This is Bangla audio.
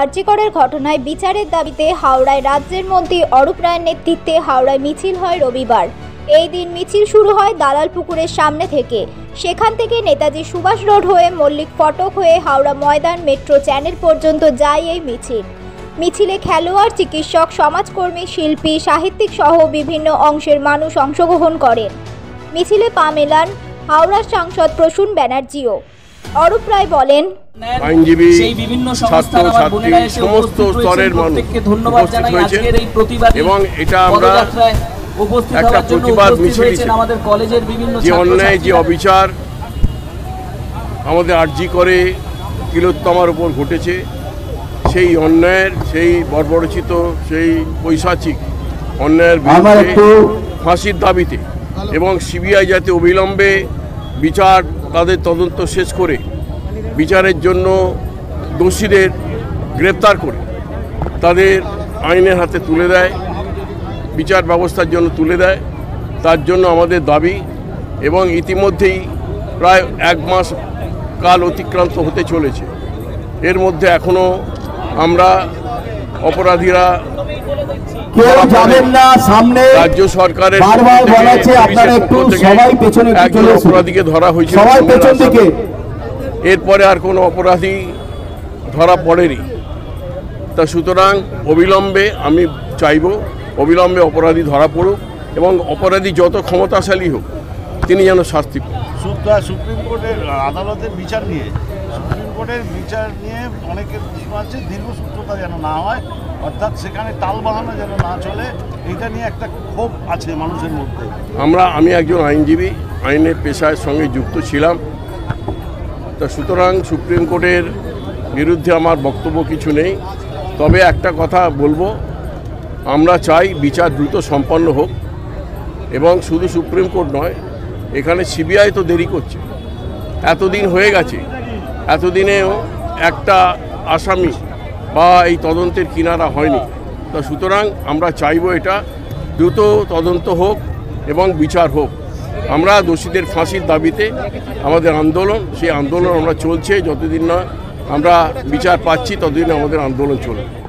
আরজি করের ঘটনায় বিচারের দাবিতে হাওড়ায় রাজ্যের মন্ত্রী অরূপ রায়ের নেতৃত্বে হাওড়ায় মিছিল হয় রবিবার। এই দিন মিছিল শুরু হয় দালাল পুকুরের সামনে থেকে। সেখান থেকে নেতাজি সুভাষ রোড হয়ে মল্লিক ফটক হয়ে হাওড়া ময়দান মেট্রো চ্যানেল পর্যন্ত যায় এই মিছিল। মিছিলে খেলোয়াড়, চিকিৎসক, সমাজকর্মী, শিল্পী, সাহিত্যিক সহ বিভিন্ন অংশের মানুষ অংশগ্রহণ করেন। মিছিলে পা মেলান হাওড়ার সাংসদ প্রসূন ব্যানার্জিও। অরূপ রায় বলেন, আইনজীবী, ছাত্র ছাত্রী, সমস্ত স্তরের মানুষকে ধন্যবাদ জানাই আজকের এই প্রতিবাদ, এবং এটা আমরা একটা প্রতিবাদ মিছিল আমাদের কলেজের বিভিন্ন যে অন্যায়, যে অবিচার আমাদের আরজি করে তিলোত্তমার উপর ঘটেছে, সেই অন্যায়ের, সেই বর্বরচিত, সেই পৈশাচিক অন্যায়ের বিরুদ্ধে ফাঁসির দাবিতে এবং সিবিআই যাতে অবিলম্বে বিচার, তাদের তদন্ত শেষ করে বিচারের জন্য দোষীদের গ্রেপ্তার করে তাদের আইনের হাতে তুলে দেয়, বিচার ব্যবস্থার জন্য তুলে দেয়, তার জন্য আমাদের দাবি। এবং ইতিমধ্যেই প্রায় 1 মাস কাল অতিক্রান্ত হতে চলেছে। এর মধ্যে এখনও আমরা অপরাধীরা রাজ্য সরকারের একজন অপরাধীকে ধরা হয়েছে, এরপরে আর কোনো অপরাধী ধরা পড়েনি। তা সুতরাং অবিলম্বে আমি চাইব অবিলম্বে অপরাধী ধরা পড়ুক এবং অপরাধী যত ক্ষমতাশালী হোক তিনি যেন শাস্তি পান। সুপ্রিম কোর্টের আদালতের বিচার নিয়ে অনেকের প্রশ্ন আছে, দীর্ঘসূত্রতা যেন না হয়, অর্থাৎ সেখানে টাল বাহানো যেন না চলে, এটা নিয়ে একটা ক্ষোভ আছে মানুষের মধ্যে। আমি একজন আইনজীবী, আইনের পেশার সঙ্গে যুক্ত ছিলাম। তা সুতরাং সুপ্রিম কোর্টের বিরুদ্ধে আমার বক্তব্য কিছু নেই। তবে একটা কথা বলবো, আমরা চাই বিচার দ্রুত সম্পন্ন হোক, এবং শুধু সুপ্রিম কোর্ট নয়, এখানে সিবিআই তো দেরি করছে, এতদিন হয়ে গেছে, এতদিনেও একটা আসামি বা এই তদন্তের কিনারা হয়নি। তা সুতরাং আমরা চাইব এটা দ্রুত তদন্ত হোক এবং বিচার হোক। আমরা দোষীদের ফাঁসির দাবিতে আমাদের আন্দোলন, সেই আন্দোলন আমরা চলছে, যতদিন না আমরা বিচার পাচ্ছি ততদিন আমাদের আন্দোলন চলবে।